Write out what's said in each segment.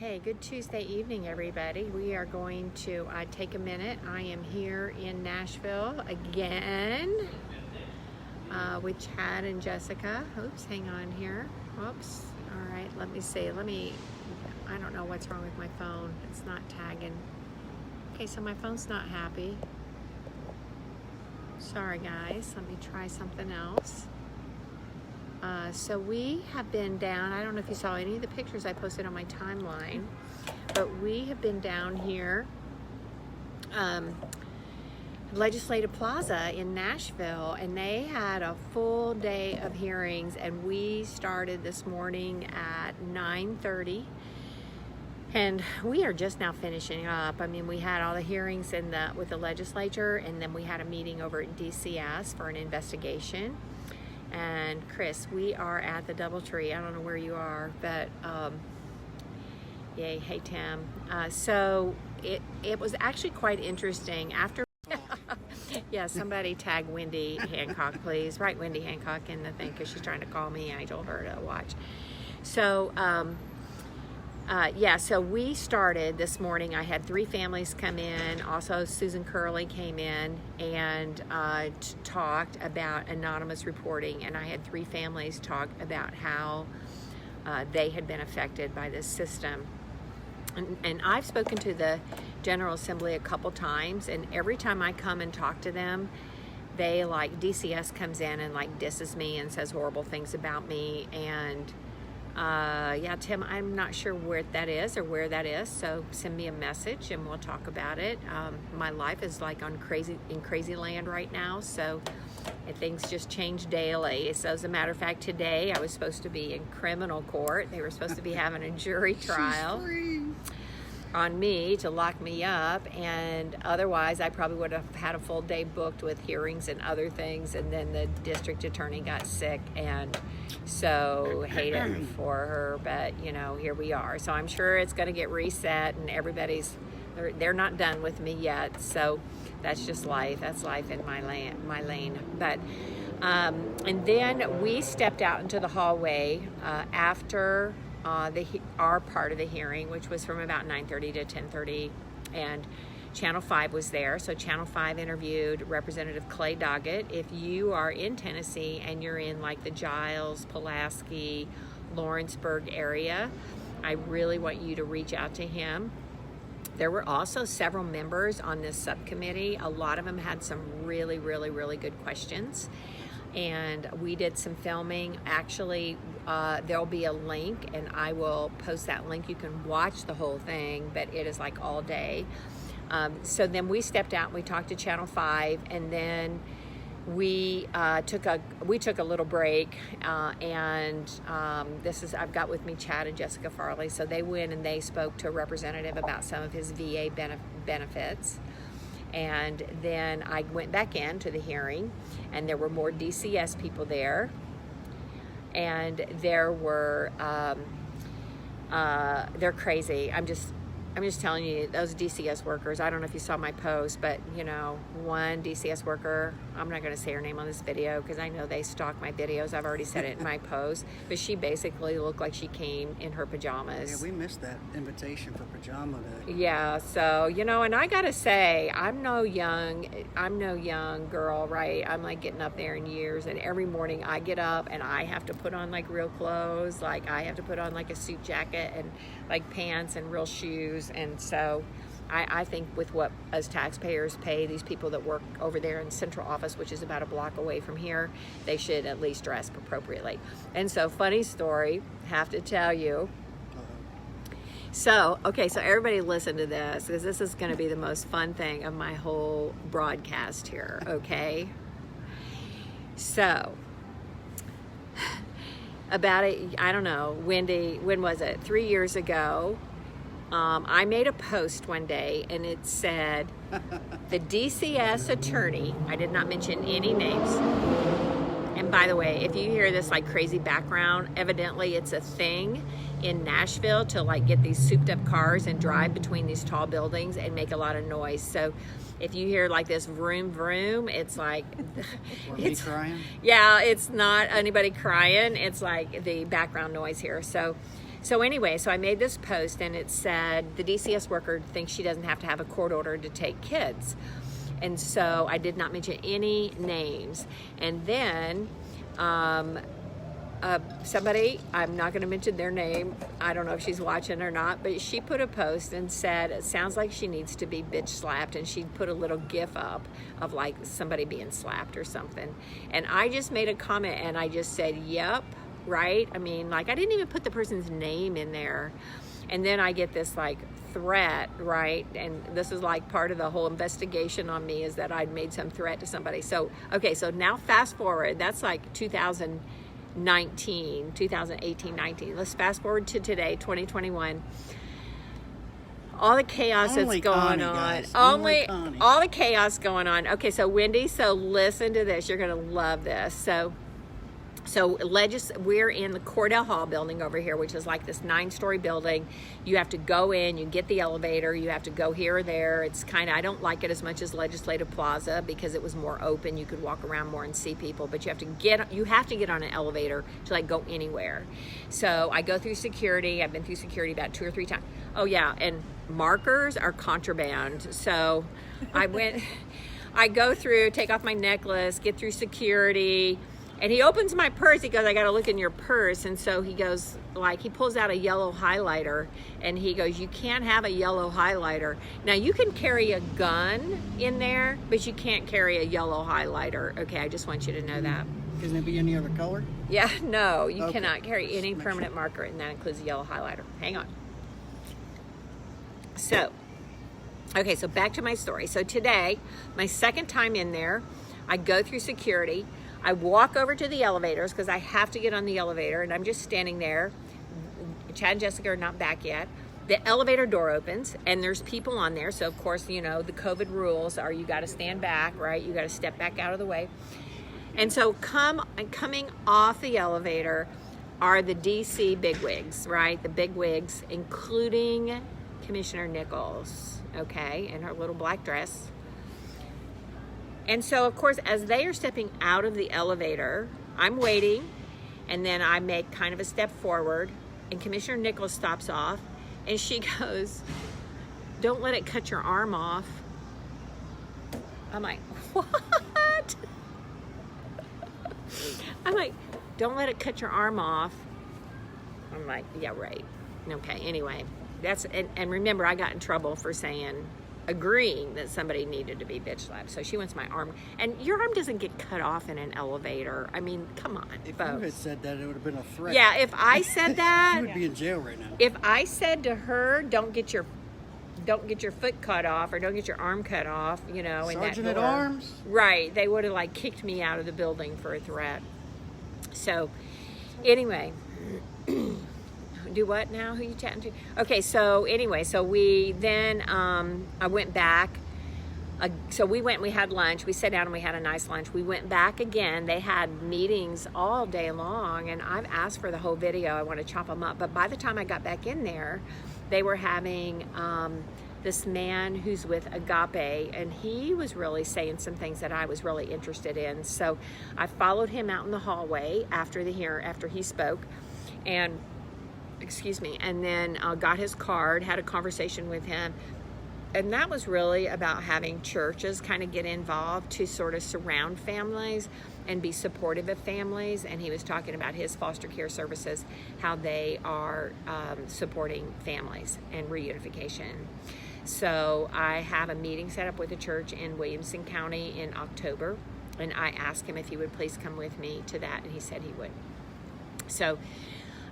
Hey, good Tuesday evening, everybody. We are going to take a minute. I am here in Nashville again with Chad and Jessica. Oops, hang on here. Whoops. All right, let me see. I don't know what's wrong with my phone. It's not tagging. Okay, so my phone's not happy. Sorry, guys. Let me try something else. So we have been down, I don't know if you saw any of the pictures I posted on my timeline, but we have been down here, Legislative Plaza in Nashville, and they had a full day of hearings, and we started this morning at 9:30. And we are just now finishing up. I mean, we had all the hearings with the legislature, and then we had a meeting over at DCS for an investigation. And Chris, we are at the Doubletree. I don't know where you are, but yay, hey Tim. So it was actually quite interesting. After, yeah, somebody tag Wendy Hancock, please. Write Wendy Hancock in the thing because she's trying to call me. I told her to watch. So so we started this morning. I had 3 families come in. Also, Susan Curley came in and talked about anonymous reporting. And I had 3 families talk about how they had been affected by this system. And I've spoken to the General Assembly a couple times, and every time I come and talk to them, they DCS comes in and disses me and says horrible things about me. And yeah, Tim, I'm not sure where that is, so send me a message and we'll talk about it. My life is in crazy land right now, so things just change daily. So as a matter of fact, today I was supposed to be in criminal court. They were supposed to be having a jury trial on me to lock me up, and otherwise I probably would have had a full day booked with hearings and other things, and then the district attorney got sick, and so hate it for her, but here we are. So I'm sure it's going to get reset, and they're not done with me yet, so that's just life. That's life in my lane. But and then we stepped out into the hallway after our part of the hearing, which was from about 9:30 to 10:30, and Channel 5 was there. So Channel 5 interviewed Representative Clay Doggett. If you are in Tennessee and you're in the Giles, Pulaski, Lawrenceburg area, I really want you to reach out to him. There were also several members on this subcommittee. A lot of them had some really, really, really good questions. And we did some filming. Actually, there'll be a link, and I will post that link. You can watch the whole thing, but it is all day. So then we stepped out and we talked to Channel 5, and then we took a little break. I've got with me Chad and Jessica Farley. So they went and they spoke to a representative about some of his VA benefits. And then I went back into the hearing, and there were more DCS people there, and there were they're crazy. I'm just telling you, those DCS workers, I don't know if you saw my post, but one DCS worker, I'm not going to say her name on this video because I know they stalk my videos. I've already said it in my post, but she basically looked like she came in her pajamas. Yeah, we missed that invitation for pajama day. Yeah, so and I gotta say, I'm no young girl, right? I'm getting up there in years, and every morning I get up and I have to put on real clothes. I have to put on a suit jacket and pants and real shoes. And so I think with what as taxpayers pay these people that work over there in central office, which is about a block away from here, they should at least dress appropriately. And so, funny story, have to tell you. So everybody listen to this, because this is going to be the most fun thing of my whole broadcast here, okay? So, about I don't know, Wendy, when was it? 3 years ago, I made a post one day, and it said, the DCS attorney, I did not mention any names. And by the way, if you hear this crazy background, evidently it's a thing in Nashville to get these souped up cars and drive between these tall buildings and make a lot of noise. So if you hear this vroom vroom, it's it's crying. Yeah, it's not anybody crying. It's the background noise here. So So anyway, so I made this post, and it said the DCS worker thinks she doesn't have to have a court order to take kids. And so I did not mention any names. And then somebody, I'm not going to mention their name, I don't know if she's watching or not, but she put a post and said, it sounds like she needs to be bitch slapped, and she put a little gif up of like somebody being slapped or something. And I just made a comment, and I just said, yep, right? I mean, like, I didn't even put the person's name in there. And then I get this like threat, right? And this is like part of the whole investigation on me, is that I'd made some threat to somebody. So, okay, so now fast forward, that's like 2018, 19. Let's fast forward to today, 2021. All the chaos that's going Connie, on. guys. Only Connie. all the chaos going on. Okay, so Wendy, so listen to this. You're going to love this. So we're in the Cordell Hall building over here, which is like this 9-story building. You have to go in, you get the elevator, you have to go here or there. It's kind of, I don't like it as much as Legislative Plaza because it was more open. You could walk around more and see people, but you have to get on an elevator to like go anywhere. So I go through security. I've been through security about 2 or 3 times. Oh yeah, and markers are contraband. So I go through, take off my necklace, get through security. And he opens my purse. He goes, I got to look in your purse. And so he goes, like, he pulls out a yellow highlighter, and he goes, you can't have a yellow highlighter. Now, you can carry a gun in there, but you can't carry a yellow highlighter. Okay, I just want you to know that. Can it be any other color? Yeah, no, you Okay. cannot carry any permanent marker, and that includes a yellow highlighter. Hang on. So, okay, so back to my story. So today, my second time in there, I go through security. I walk over to the elevators because I have to get on the elevator, and I'm just standing there. Chad and Jessica are not back yet. The elevator door opens, and there's people on there. So, of course, you know, the COVID rules are you got to stand back, right? You got to step back out of the way. And so coming off the elevator are the DC bigwigs, right? The bigwigs, including Commissioner Nichols, okay, in her little black dress. And so, of course, as they are stepping out of the elevator, I'm waiting, and then I make kind of a step forward, and Commissioner Nichols stops off, and she goes, don't let it cut your arm off. I'm like, what? I'm like, don't let it cut your arm off. I'm like, yeah, right. Okay, anyway, and remember, I got in trouble for agreeing that somebody needed to be bitch slapped. So she wants my arm, and your arm doesn't get cut off in an elevator. I mean, come on, If folks. you had said that, it would have been a threat. Yeah, if I said that, You would be in jail right now. if I said to her, don't get your foot cut off, or don't get your arm cut off, you know, in that Sergeant at door. Arms. Right, they would have like kicked me out of the building for a threat. So anyway, do what now? Who you chatting to? Okay, so anyway, so we then I went back. So we had lunch. We sat down and we had a nice lunch. We went back again. They had meetings all day long, and I've asked for the whole video. I want to chop them up. But by the time I got back in there, they were having this man who's with Agape, and he was really saying some things that I was really interested in. So I followed him out in the hallway after he spoke, and and then got his card, had a conversation with him. And that was really about having churches kind of get involved to sort of surround families and be supportive of families. And he was talking about his foster care services, how they are supporting families and reunification. So I have a meeting set up with a church in Williamson County in October, and I asked him if he would please come with me to that, and he said he would. So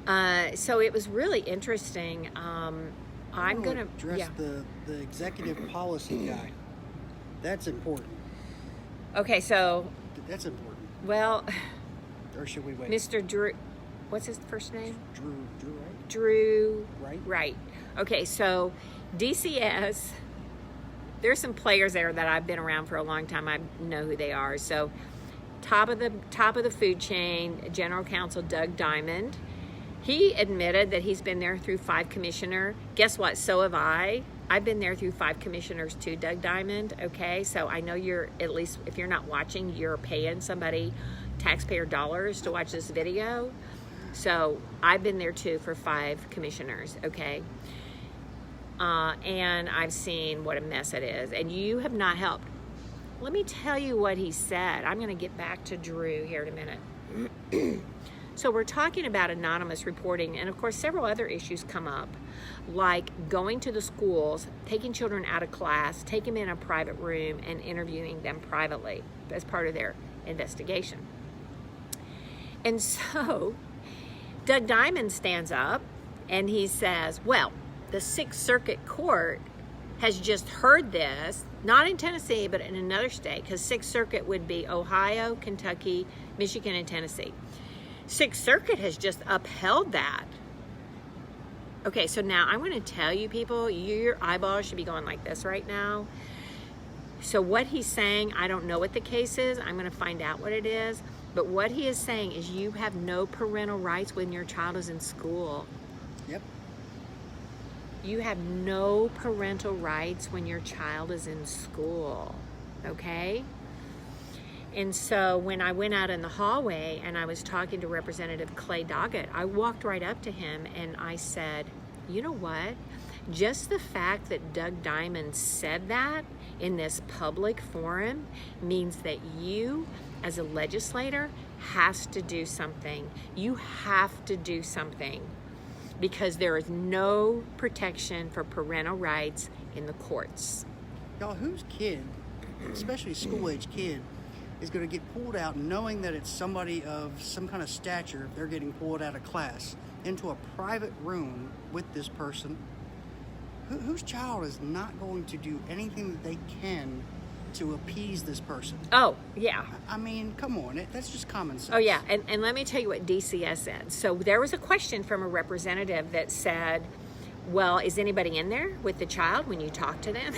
it was really interesting. I'm going to address the executive policy guy. That's important. Okay, so That's important. well, Or should we wait? Mr. Drew, what's his first name? Drew, right? Drew. Right? Right. Okay, so DCS, there's some players there that I've been around for a long time. I know who they are. So top of the food chain, General Counsel Doug Diamond. He admitted that he's been there through 5 commissioners. Guess what? So have I. I've been there through 5 commissioners too, Doug Diamond. Okay, so I know you're, at least if you're not watching, you're paying somebody taxpayer dollars to watch this video. So I've been there too for 5 commissioners, okay? And I've seen what a mess it is, and you have not helped. Let me tell you what he said. I'm going to get back to Drew here in a minute. So we're talking about anonymous reporting, and of course several other issues come up, like going to the schools, taking children out of class, taking them in a private room, and interviewing them privately as part of their investigation. And so Doug Diamond stands up and he says, well, the Sixth Circuit Court has just heard this, not in Tennessee, but in another state, because Sixth Circuit would be Ohio, Kentucky, Michigan, and Tennessee. Sixth Circuit has just upheld that. Okay, so now I'm going to tell you people, your eyeballs should be going like this right now. So what he's saying, I don't know what the case is. I'm going to find out what it is. But what he is saying is you have no parental rights when your child is in school. Yep. You have no parental rights when your child is in school, okay? And so when I went out in the hallway and I was talking to Representative Clay Doggett, I walked right up to him and I said, you know what? Just the fact that Doug Diamond said that in this public forum means that you, as a legislator, has to do something. You have to do something, because there is no protection for parental rights in the courts. Y'all, whose kid, especially school-age kid, is going to get pulled out knowing that it's somebody of some kind of stature, they're getting pulled out of class, into a private room with this person? Whose child is not going to do anything that they can to appease this person? Oh, yeah. I mean, come on, that's just common sense. Oh, yeah, and let me tell you what DCS said. So there was a question from a representative that said, well, is anybody in there with the child when you talk to them?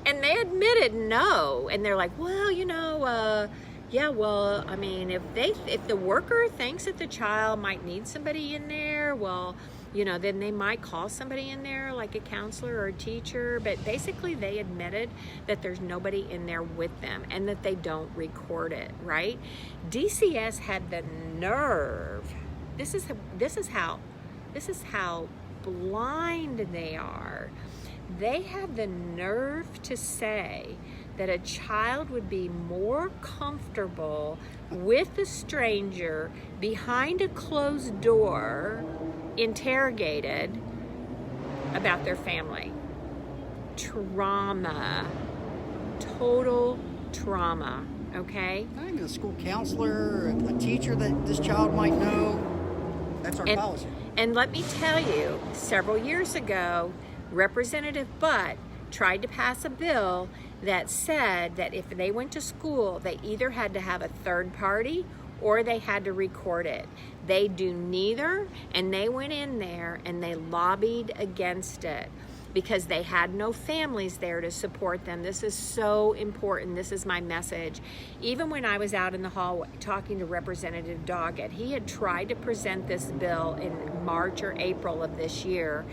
And they admitted no. And they're like, well, yeah, well, I mean, if the worker thinks that the child might need somebody in there, well, then they might call somebody in there, like a counselor or a teacher. But basically they admitted that there's nobody in there with them and that they don't record it, right? DCS had the nerve. This is how blind they are. They have the nerve to say that a child would be more comfortable with a stranger behind a closed door, interrogated about their family. Trauma. Total trauma, okay? Not even a school counselor, a teacher that this child might know. That's our policy. And let me tell you, several years ago, Representative Butt tried to pass a bill that said that if they went to school, they either had to have a third party or they had to record it. They do neither, and they went in there and they lobbied against it because they had no families there to support them. This is so important. This is my message. Even when I was out in the hallway talking to Representative Doggett, he had tried to present this bill in March or April of this year,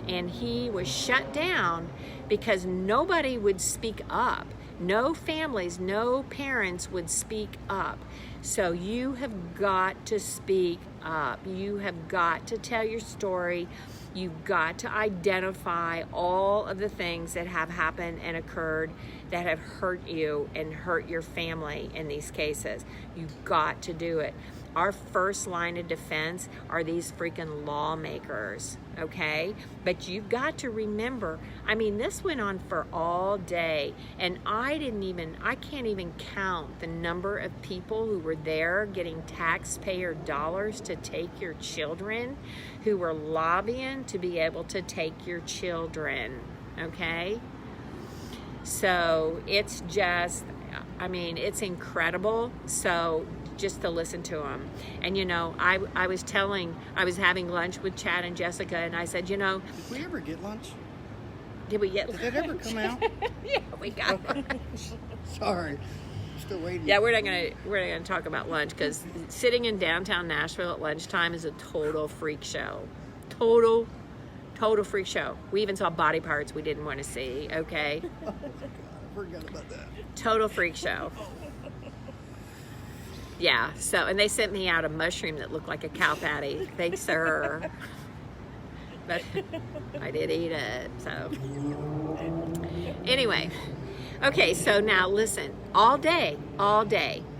and he was shut down because nobody would speak up. No families, no parents would speak up. So you have got to speak up. You have got to tell your story. You've got to identify all of the things that have happened and occurred that have hurt you and hurt your family in these cases. You've got to do it. Our first line of defense are these freaking lawmakers, okay? But you've got to remember, I mean, this went on for all day, and I can't even count the number of people who were there getting taxpayer dollars to take your children, who were lobbying to be able to take your children, okay? So it's just, I mean, it's incredible. So just to listen to them. And I was having lunch with Chad and Jessica, and I said, Did we ever get lunch? Did we get lunch? Did it ever come out? Yeah, we got lunch. Sorry. I'm still waiting. Yeah, we're not gonna talk about lunch, because sitting in downtown Nashville at lunchtime is a total freak show. Total freak show. We even saw body parts we didn't want to see, okay? Oh my God, I forgot about that. Total freak show. Yeah, so, and they sent me out a mushroom that looked like a cow patty. Thanks, sir. But I did eat it, so. Anyway, okay, so now listen. All day,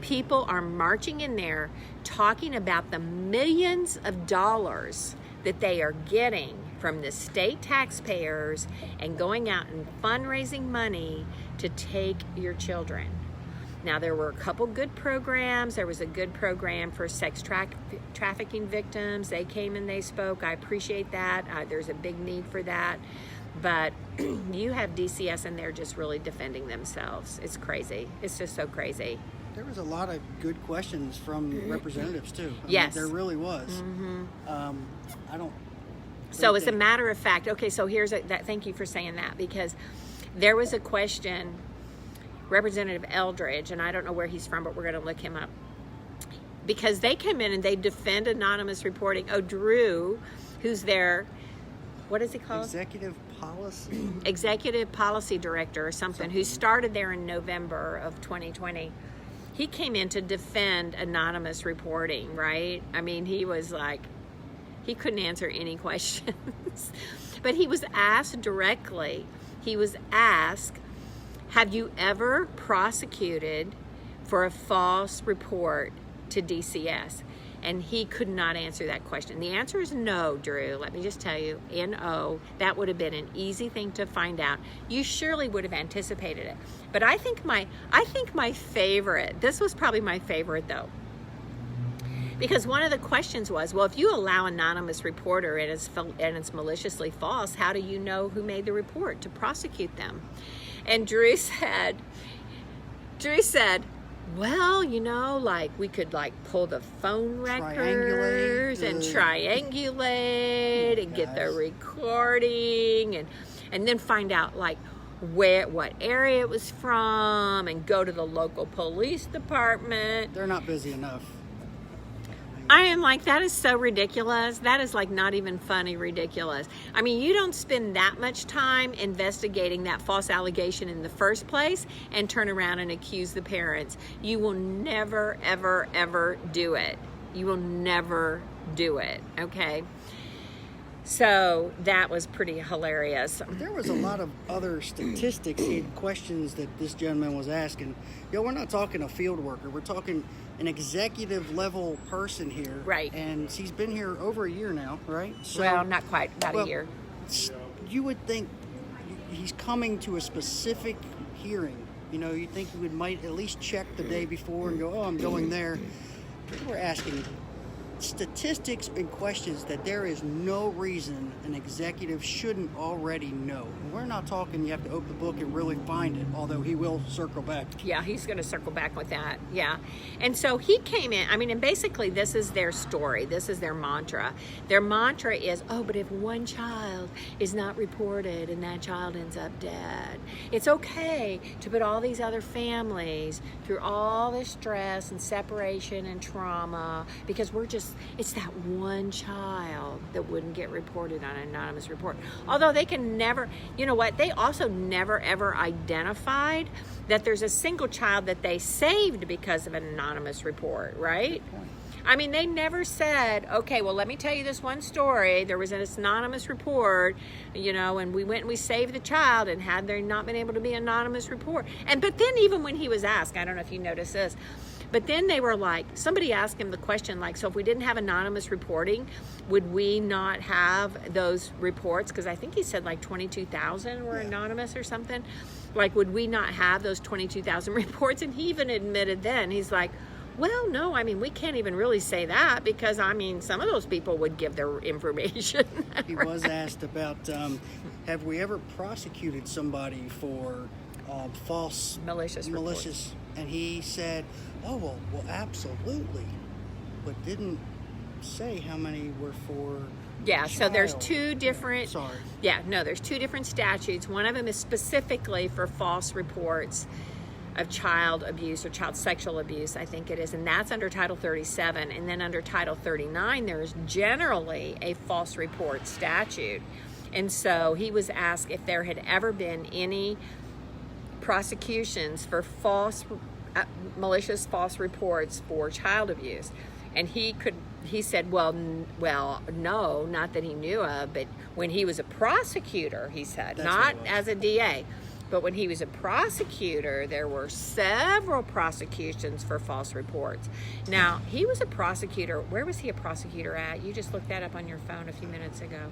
people are marching in there talking about the millions of dollars that they are getting from the state taxpayers and going out and fundraising money to take your children. Now, there were a couple good programs. There was a good program for sex trafficking victims. They came and they spoke. I appreciate that. There's a big need for that. But you have DCS in there just really defending themselves. It's crazy. It's just so crazy. There was a lot of good questions from representatives, too. Yes. There really was. Mm-hmm. I don't... So as a matter of fact, okay, so here's thank you for saying that, because there was a question, Representative Eldridge, and I don't know where he's from, but we're going to look him up, because they come in and they defend anonymous reporting. Oh, Drew, who's their, what is he called? Executive Policy Director or something, who started there in November of 2020. He came in to defend anonymous reporting, right? I mean, he was like, he couldn't answer any questions. But he was asked directly, have you ever prosecuted for a false report to DCS? And he could not answer that question. The answer is no, Drew. Let me just tell you, N-O. That would have been an easy thing to find out. You surely would have anticipated it. But I think my favorite, this was probably my favorite though, because one of the questions was, well, if you allow anonymous reporter and it's maliciously false, how do you know who made the report to prosecute them? And Drew said, well, you know, like we could like pull the phone records and triangulate and get the recording and then find out like what area it was from and go to the local police department. They're not busy enough. I am like, that is so ridiculous. That is like not even funny ridiculous. I mean, you don't spend that much time investigating that false allegation in the first place and turn around and accuse the parents. You will never, ever, ever do it. You will never do it, okay? So that was pretty hilarious. There was a lot of other statistics and questions that this gentleman was asking. We're not talking a field worker. We're talking an executive level person here. Right. And he's been here over a year now, right? So, well, not quite, about a year. You would think he's coming to a specific hearing. You know, you think he might at least check the day before and go, oh, I'm going there. We're asking statistics and questions that there is no reason an executive shouldn't already know. We're not talking you have to open the book and really find it, although he will circle back. Yeah, he's going to circle back with that. Yeah. And so he came in, I mean, and basically this is their story. This is their mantra. Their mantra is, oh, but if one child is not reported and that child ends up dead, it's okay to put all these other families through all this stress and separation and trauma because it's that one child that wouldn't get reported on an anonymous report. Although they can never, you know what, they also never ever identified that there's a single child that they saved because of an anonymous report, right? I mean, they never said, okay, well, let me tell you this one story. There was an anonymous report, you know, and we went and we saved the child, and had there not been able to be an anonymous report. But then even when he was asked, I don't know if you noticed this, but then they were like, somebody asked him the question, like, so if we didn't have anonymous reporting, would we not have those reports? Because I think he said like 22,000 were anonymous or something. Like, would we not have those 22,000 reports? And he even admitted then, he's like, well, no, I mean, we can't even really say that because, I mean, some of those people would give their information. He was asked about, have we ever prosecuted somebody for false, malicious, and he said, oh, well, absolutely, but didn't say how many were for Yeah, child. so there's two different, Sorry. Yeah, no, there's two different statutes. One of them is specifically for false reports of child abuse or child sexual abuse, I think it is, and that's under Title 37. And then under Title 39, there is generally a false report statute. And so he was asked if there had ever been any prosecutions for false malicious false reports for child abuse. And he said, well, no, not that he knew of, but when he was a prosecutor, he said, not as a DA, but when he was a prosecutor, there were several prosecutions for false reports. Now, he was a prosecutor. Where was he a prosecutor at? You just looked that up on your phone a few minutes ago.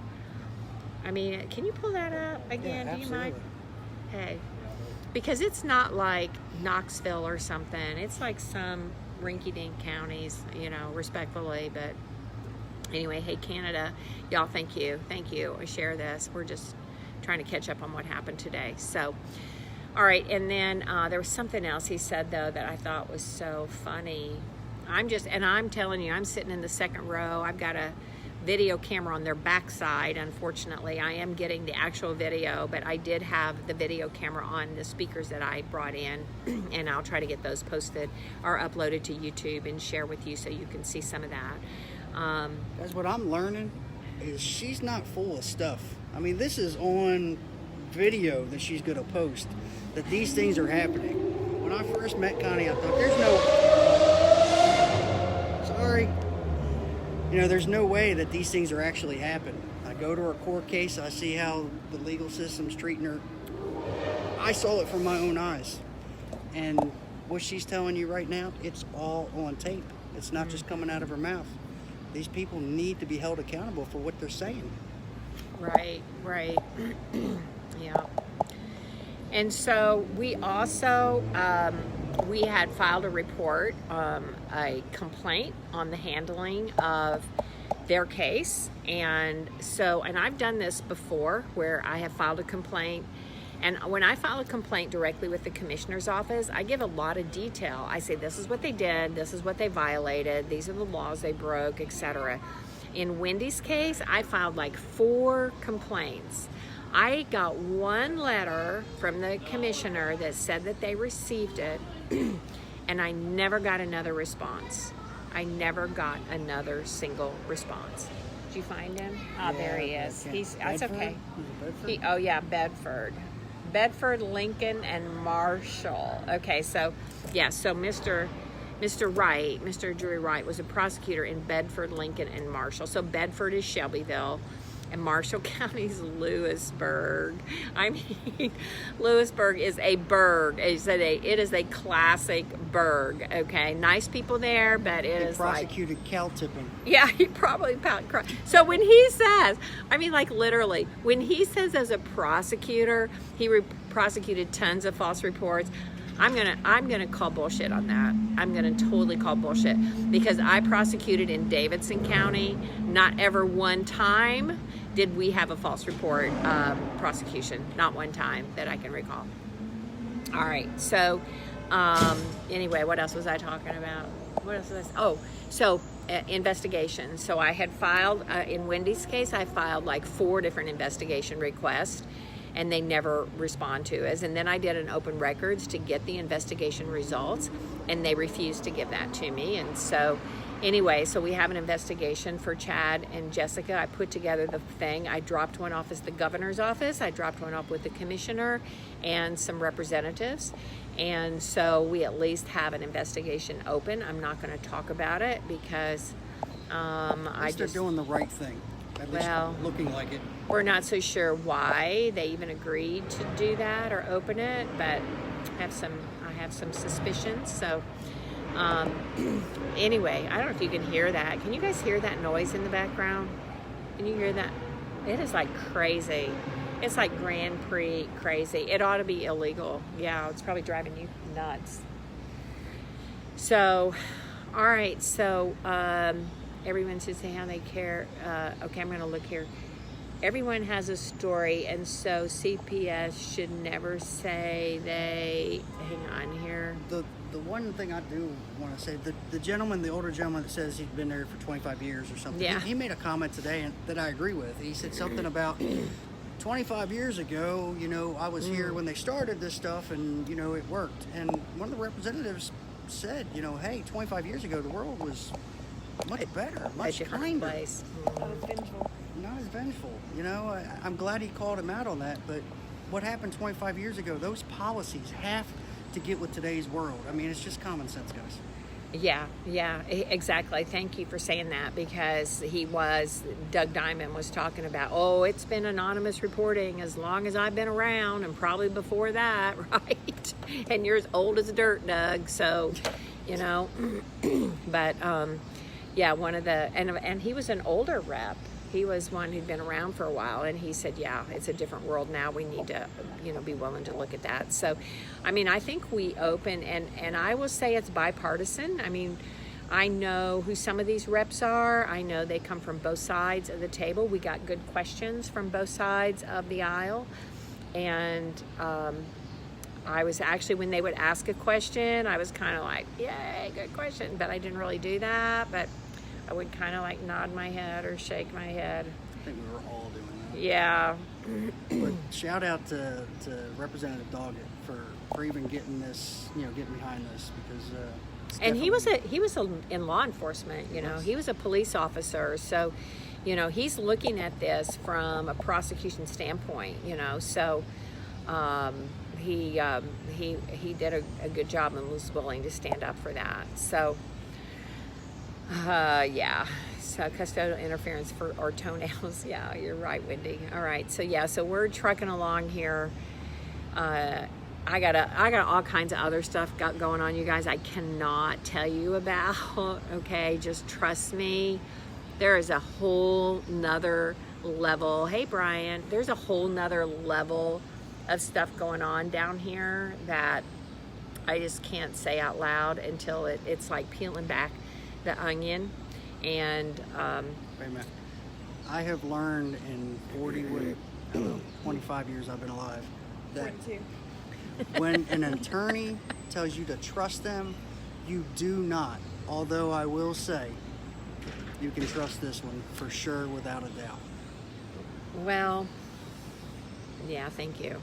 I mean, can you pull that up again? Yeah, do you mind? absolutely. Hey, because it's not like Knoxville or something. It's like some rinky-dink counties, respectfully. But anyway, hey, Canada, y'all, thank you. I share this. We're just trying to catch up on what happened today. So, all right, and then there was something else he said, though, that I thought was so funny. I'm telling you, I'm sitting in the second row. I've got a video camera on their backside. Unfortunately, I am getting the actual video, but I did have the video camera on the speakers that I brought in, and I'll try to get those posted or uploaded to YouTube and share with you so you can see some of that. Guys, what I'm learning is she's not full of stuff. I mean, this is on video that she's going to post, that these things are happening. When I first met Connie, I thought, there's no way that these things are actually happening. I go to her court case, I see how the legal system's treating her. I saw it from my own eyes. And what she's telling you right now, it's all on tape. It's not just coming out of her mouth. These people need to be held accountable for what they're saying. Right. Yeah. And so we also, we had filed a report, a complaint on the handling of their case. And I've done this before where I have filed a complaint. And when I file a complaint directly with the commissioner's office, I give a lot of detail. I say, this is what they did, this is what they violated, these are the laws they broke, etc. In Wendy's case, I filed like 4 complaints. I got one letter from the commissioner that said that they received it, and I never got another response. I never got another single response. Did you find him? Oh, yeah, there he is. That's okay. Bedford, Lincoln, and Marshall. Okay, so Mr. Wright, Mr. Drury Wright, was a prosecutor in Bedford, Lincoln, and Marshall. So Bedford is Shelbyville, and Marshall County is Lewisburg. I mean, Lewisburg is a burg. It is a classic burg. Okay, nice people there, but it is prosecuted cow tipping. Yeah, he probably So when he says, I mean, like literally, when he says as a prosecutor, he prosecuted tons of false reports. I'm gonna call bullshit on that. I'm gonna totally call bullshit, because I prosecuted in Davidson County. Not ever one time did we have a false report prosecution. Not one time that I can recall. All right. So anyway, what else was I talking about? Investigation. So I had filed in Wendy's case. I filed like 4 different investigation requests, and they never respond to us. And then I did an open records to get the investigation results, and they refused to give that to me. And so anyway, so we have an investigation for Chad and Jessica. I put together the thing. I dropped one off as the governor's office. I dropped one off with the commissioner and some representatives. And so we at least have an investigation open. I'm not going to talk about it because they're doing the right thing. At least looking like it. We're not so sure why they even agreed to do that or open it, but I have some suspicions. So anyway, I don't know if you can hear that. Can you guys hear that noise in the background? Can you hear that? It is like crazy. It's like Grand Prix crazy. It ought to be illegal. Yeah, it's probably driving you nuts. So, all right. So, everyone should say how they care. Okay, I'm going to look here. Everyone has a story, and so CPS should never say they... Hang on here. The one thing I do want to say, the older gentleman that says he's been there for 25 years or something, yeah. He made a comment today that I agree with. He said something about 25 years ago, I was here when they started this stuff, and, it worked. And one of the representatives said, hey, 25 years ago, the world was much better, much kinder. Place. Not as vengeful. I'm glad he called him out on that, but what happened 25 years ago, those policies have to get with today's world. I mean, it's just common sense, guys. Yeah, exactly. Thank you for saying that, because Doug Diamond was talking about, oh, it's been anonymous reporting as long as I've been around, and probably before that, right? And you're as old as dirt, Doug, so, you know, but, yeah, and he was an older rep. He was one who'd been around for a while, and he said, yeah, it's a different world now. We need to, be willing to look at that. So, I mean, I think we open, and I will say it's bipartisan. I mean, I know who some of these reps are. I know they come from both sides of the table. We got good questions from both sides of the aisle. And I was actually, when they would ask a question, I was kind of like, yay, good question. But I didn't really do that. But I would kind of like nod my head or shake my head. I think we were all doing that. Yeah. But shout out to Representative Doggett for even getting this, getting behind this, because and he was in law enforcement, he was a police officer, so he's looking at this from a prosecution standpoint, so he did a good job and was willing to stand up for that. So yeah, so custodial interference or toenails. Yeah, you're right, Wendy. All right, so we're trucking along here. I got all kinds of other stuff going on, you guys. I cannot tell you about. Okay, just trust me. There is a whole nother level. Hey, Brian, there's a whole nother level of stuff going on down here that I just can't say out loud until it's like peeling back the onion. And wait a minute. I have learned in 25 years I've been alive that 42. When an attorney tells you to trust them, you do not. Although I will say, you can trust this one for sure, without a doubt. well, yeah, thank you.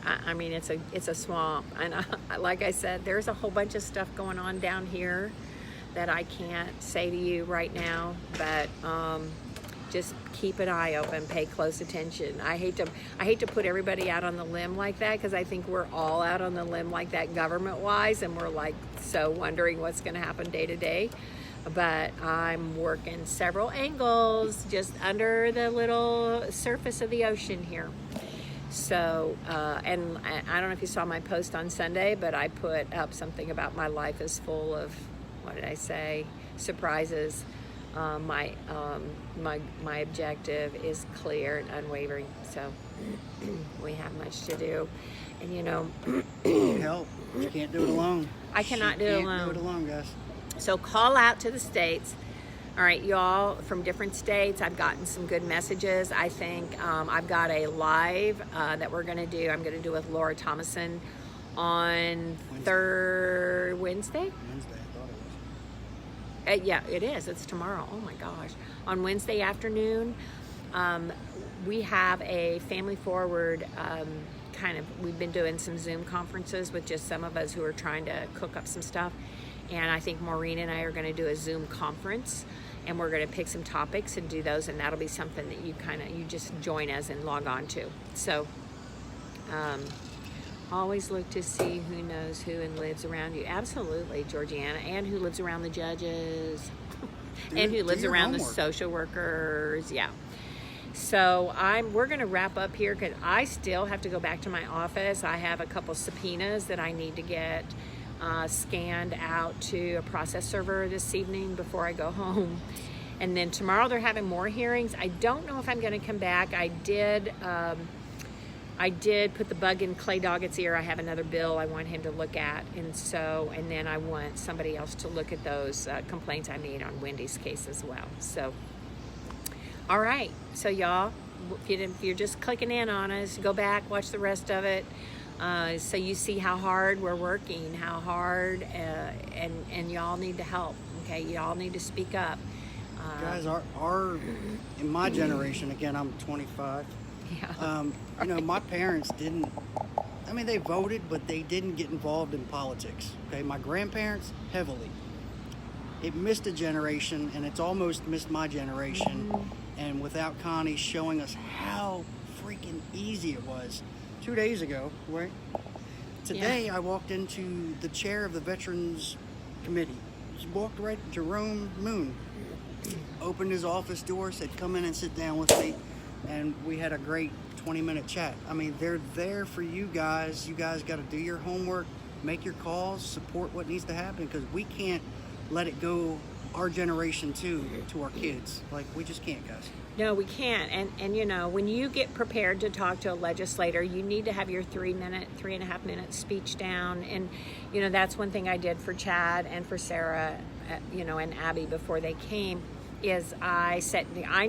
I mean, it's a swamp, and like I said, there's a whole bunch of stuff going on down here that I can't say to you right now, but just keep an eye open, pay close attention. I hate to put everybody out on the limb like that, because I think we're all out on the limb like that government-wise, and we're like so wondering what's going to happen day to day. But I'm working several angles just under the little surface of the ocean here. So, and I don't know if you saw my post on Sunday, but I put up something about my life is full of, what did I say, surprises. My objective is clear and unwavering. So we have much to do, and Need help. You can't do it alone. I cannot do it alone. Can't do it alone, guys. So call out to the states. All right, y'all from different states. I've gotten some good messages. I think I've got a live that we're going to do. I'm going to do with Laura Thomason on Wednesday. Wednesday, I thought it was. Yeah, it is. It's tomorrow. Oh my gosh. On Wednesday afternoon, we have a family forward we've been doing some Zoom conferences with just some of us who are trying to cook up some stuff. And I think Maureen and I are going to do a Zoom conference, and we're going to pick some topics and do those, and that'll be something that you just join us and log on to. So always look to see who knows who and lives around you. Absolutely, Georgiana, and who lives around the judges, and who lives around the social workers. Yeah. So we're going to wrap up here, because I still have to go back to my office. I have a couple subpoenas that I need to get scanned out to a process server this evening before I go home. And then tomorrow they're having more hearings. I don't know if I'm going to come back. I did put the bug in Clay Doggett's ear. I have another bill I want him to look at, and then I want somebody else to look at those complaints I made on Wendy's case as well. So, all right. So y'all, if you're just clicking in on us, go back, watch the rest of it. So you see how hard we're working, and y'all need to help. Okay, y'all need to speak up. Guys, in my generation, again, I'm 25. Yeah. My parents didn't. I mean, they voted, but they didn't get involved in politics. Okay, my grandparents heavily. It missed a generation, and it's almost missed my generation. Mm-hmm. And without Connie showing us how freaking easy it was. 2 days ago, right? Today I walked into the chair of the Veterans Committee. Just walked right, Jerome Moon. Opened his office door, said, come in and sit down with me. And we had a great 20-minute chat. I mean, they're there for you guys. You guys got to do your homework, make your calls, support what needs to happen, because we can't let it go our generation too to our kids. Like, we just can't, guys. No, we can't. And you know, when you get prepared to talk to a legislator, you need to have your 3.5 minute speech down. And, you know, that's one thing I did for Chad and for Sarah, you know, and Abby before they came, is I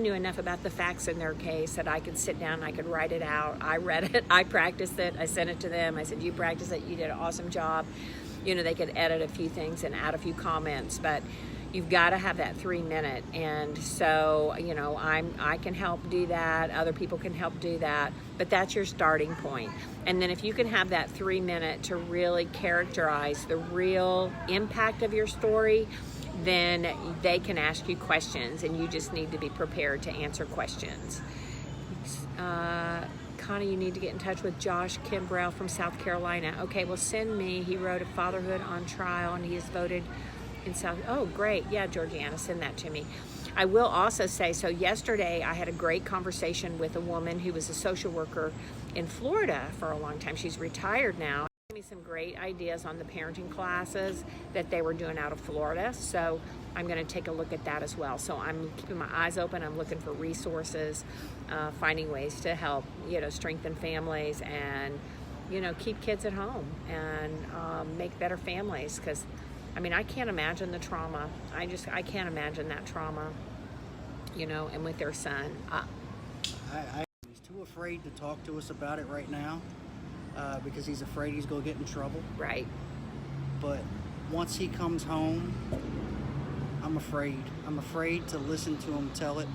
knew enough about the facts in their case that I could sit down, I could write it out. I read it, I practiced it, I sent it to them. I said, you practice it, you did an awesome job. You know, they could edit a few things and add a few comments, but you've got to have that 3 minute. And so, you know, I can help do that. Other people can help do that, but that's your starting point. And then if you can have that 3 minute to really characterize the real impact of your story, then they can ask you questions, and you just need to be prepared to answer questions. Connie, you need to get in touch with Josh Kimbrell from South Carolina. Okay, well, send me. He wrote a Fatherhood on Trial, and he has voted in South. Oh, great. Yeah, Georgiana, send that to me. I will also say, so yesterday I had a great conversation with a woman who was a social worker in Florida for a long time. She's retired now. She gave me some great ideas on the parenting classes that they were doing out of Florida. So I'm going to take a look at that as well. So I'm keeping my eyes open. I'm looking for resources, finding ways to help, you know, strengthen families and, you know, keep kids at home and make better families. Because, I mean, I can't imagine the trauma. I can't imagine that trauma, you know, and with their son. He's too afraid to talk to us about it right now because he's afraid he's going to get in trouble. Right. But once he comes home, I'm afraid. I'm afraid to listen to him tell it.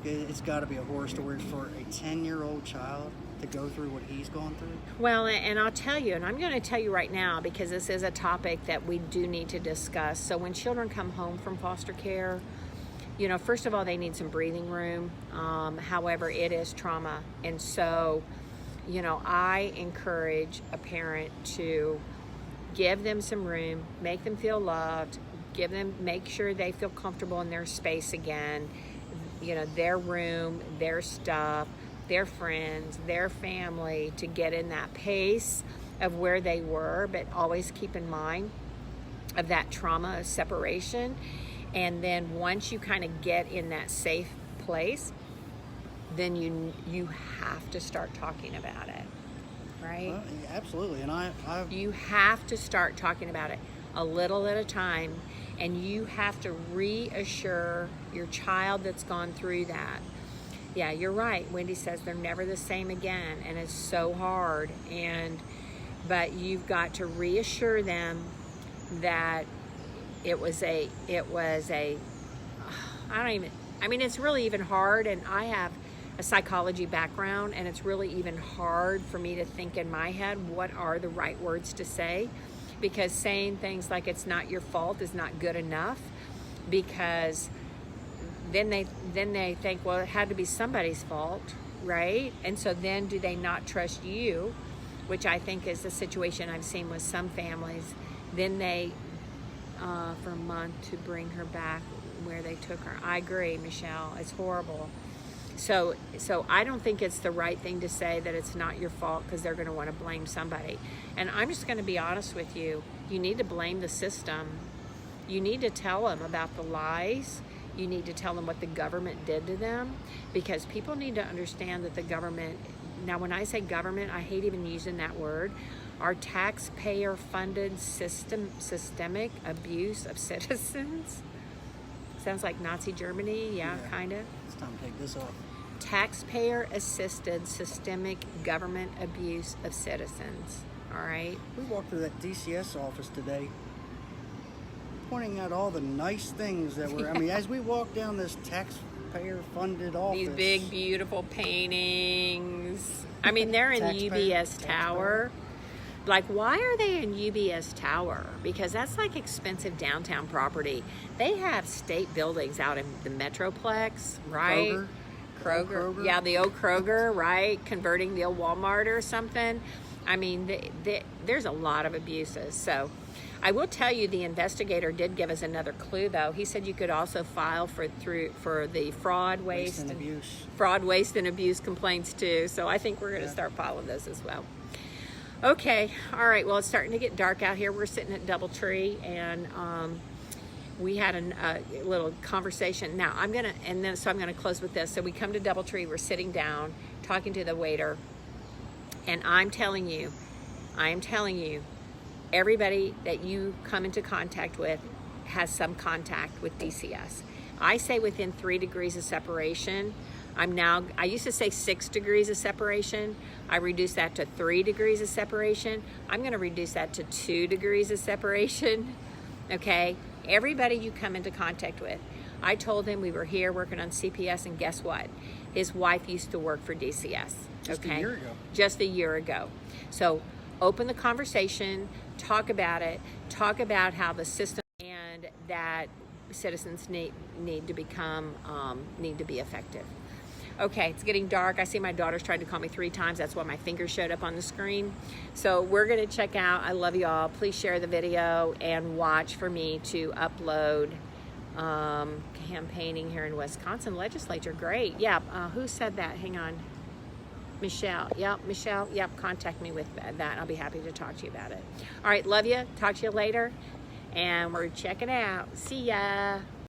It's got to be a horror story for a 10-year-old child to go through what he's gone through. Well, and I'll tell you, and I'm going to tell you right now, because this is a topic that we do need to discuss. So when children come home from foster care, you know, first of all, they need some breathing room. However, it is trauma. And so, you know, I encourage a parent to give them some room, make them feel loved, make sure they feel comfortable in their space again, you know, their room, their stuff, their friends, their family, to get in that pace of where they were, but always keep in mind of that trauma of separation. And then once you kind of get in that safe place, then you have to start talking about it, right? Well, absolutely. And you have to start talking about it a little at a time, and you have to reassure your child that's gone through that. Yeah, you're right. Wendy says they're never the same again, and it's so hard. But you've got to reassure them that it was a it's really even hard, and I have a psychology background, and it's really even hard for me to think in my head what are the right words to say, because saying things like it's not your fault is not good enough, because then they think, well, it had to be somebody's fault, right? And so then do they not trust you, which I think is the situation I've seen with some families. Then they for a month to bring her back where they took her. I agree, Michelle. It's horrible. So I don't think it's the right thing to say that it's not your fault, because they're going to want to blame somebody. And I'm just going to be honest with you. You need to blame the system. You need to tell them about the lies. You need to tell them what the government did to them, because people need to understand that the government, now when I say government, I hate even using that word, our taxpayer-funded systemic abuse of citizens. Sounds like Nazi Germany, yeah. Kind of. It's time to take this off. Taxpayer-assisted systemic government abuse of citizens, all right? We walked through that DCS office today, pointing out all the nice things that were, as we walk down this taxpayer-funded office. These big, beautiful paintings. They're in UBS Tower. Like, why are they in UBS Tower? Because that's like expensive downtown property. They have state buildings out in the Metroplex, right? Kroger. Yeah, the old Kroger, right? Converting the old Walmart or something. I mean, there's a lot of abuses. So I will tell you, the investigator did give us another clue, though. He said you could also file for the fraud, waste and abuse complaints too. So I think we're going to start filing those as well. Okay, all right. Well, it's starting to get dark out here. We're sitting at DoubleTree, and we had a little conversation. Now I'm gonna close with this. So we come to DoubleTree. We're sitting down, talking to the waiter, and I'm telling you, everybody that you come into contact with has some contact with DCS. I say within 3 degrees of separation. I used to say 6 degrees of separation. I reduced that to 3 degrees of separation. I'm going to reduce that to 2 degrees of separation. Okay? Everybody you come into contact with. I told him we were here working on CPS, and guess what? His wife used to work for DCS. Just a year ago. Just a year ago. So open the conversation, talk about it, talk about how the system and that citizens need to be effective. Okay, it's getting dark. I see my daughter's tried to call me 3 times. That's why my fingers showed up on the screen. So we're going to check out. I love you all. Please share the video and watch for me to upload campaigning here in Wisconsin legislature. Great. Yeah. Who said that? Hang on. Michelle. Yep. Michelle. Yep. Contact me with that. I'll be happy to talk to you about it. All right. Love you. Talk to you later. And we're checking out. See ya.